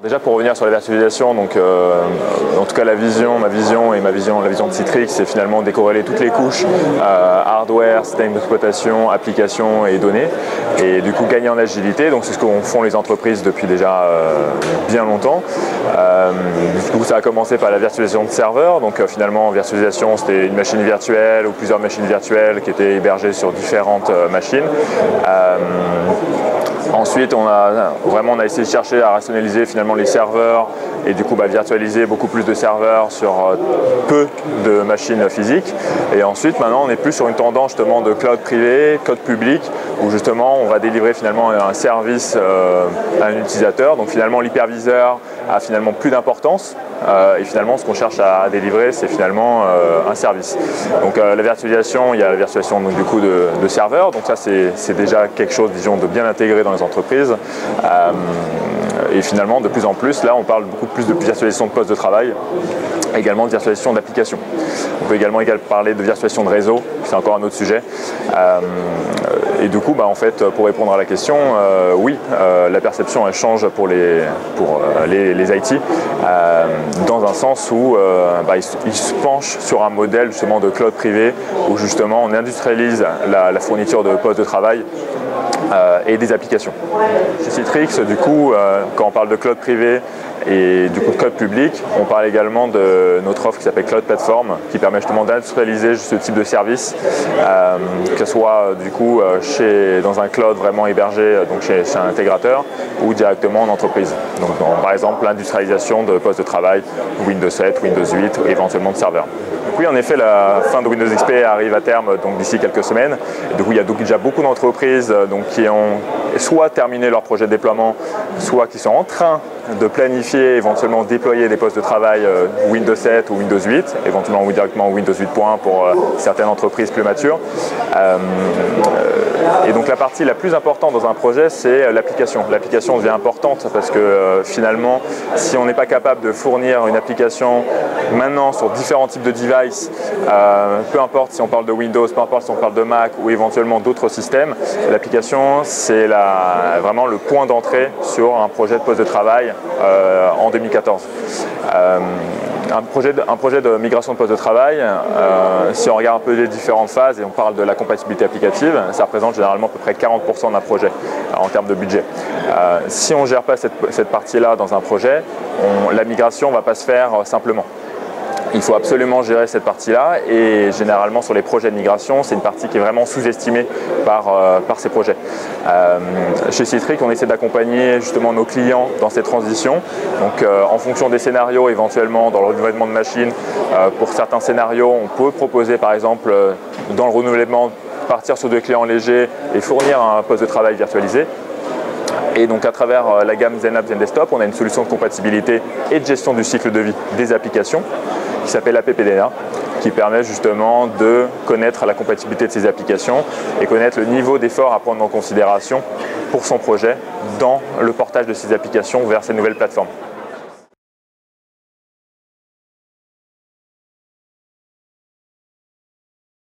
Déjà pour revenir sur la virtualisation, donc en tout cas ma vision et la vision de Citrix, c'est finalement décorréler toutes les couches hardware, système d'exploitation, applications et données, et du coup gagner en agilité. Donc c'est ce qu'ont font les entreprises depuis déjà bien longtemps. Du coup ça a commencé par la virtualisation de serveurs. Donc finalement virtualisation c'était une machine virtuelle ou plusieurs machines virtuelles qui étaient hébergées sur différentes machines. Ensuite, on a essayé de chercher à rationaliser finalement les serveurs et du coup virtualiser beaucoup plus de serveurs sur peu de machines physiques. Et ensuite, maintenant, on est plus sur une tendance justement de cloud privé, cloud public, où justement on va délivrer finalement un service à un utilisateur. Donc finalement, l'hyperviseur a finalement plus d'importance. Et finalement, ce qu'on cherche à délivrer, c'est finalement un service. Donc la virtualisation, il y a la virtualisation donc, du coup de serveurs. Donc ça, c'est déjà quelque chose, disons, de bien intégré dans les entreprises. Et finalement, de plus en plus, là, on parle beaucoup plus de virtualisation de postes de travail, également de virtualisation d'applications. On peut également parler de virtualisation de réseau, c'est encore un autre sujet. Et du coup, en fait, pour répondre à la question, oui, la perception elle change pour les IT, dans un sens où ils se penchent sur un modèle justement de cloud privé où justement on industrialise la fourniture de postes de travail et des applications. Chez Citrix, du coup, quand on parle de cloud privé et du coup de cloud public, on parle également de notre offre qui s'appelle Cloud Platform, qui permet justement d'industrialiser ce type de service, que ce soit du coup dans un cloud vraiment hébergé donc chez un intégrateur ou directement en entreprise. Donc par exemple l'industrialisation de postes de travail Windows 7, Windows 8 ou éventuellement de serveurs. Donc oui, en effet, la fin de Windows XP arrive à terme d'ici quelques semaines. Du coup, il y a déjà beaucoup d'entreprises qui ont soit terminé leur projet de déploiement, soit qui sont en train de planifier, éventuellement déployer des postes de travail Windows 7 ou Windows 8, éventuellement ou directement Windows 8.1 pour certaines entreprises plus matures. Et donc la partie la plus importante dans un projet, c'est l'application. L'application devient importante parce que finalement, si on n'est pas capable de fournir une application maintenant sur différents types de devices, peu importe si on parle de Windows, peu importe si on parle de Mac ou éventuellement d'autres systèmes, l'application c'est vraiment le point d'entrée sur un projet de poste de travail en 2014. Un projet de migration de poste de travail, si on regarde un peu les différentes phases et on parle de la compatibilité applicative, ça représente généralement à peu près 40% d'un projet en termes de budget. Si on ne gère pas cette partie-là dans un projet, la migration ne va pas se faire simplement. Il faut absolument gérer cette partie-là et généralement sur les projets de migration, c'est une partie qui est vraiment sous-estimée par ces projets. Chez Citrix, on essaie d'accompagner justement nos clients dans ces transitions. Donc en fonction des scénarios, éventuellement dans le renouvellement de machines, pour certains scénarios, on peut proposer par exemple dans le renouvellement partir sur des clients légers et fournir un poste de travail virtualisé. Et donc à travers la gamme ZenApp ZenDesktop, on a une solution de compatibilité et de gestion du cycle de vie des applications qui s'appelle AppDNA, qui permet justement de connaître la compatibilité de ces applications et connaître le niveau d'effort à prendre en considération pour son projet dans le portage de ces applications vers ces nouvelles plateformes.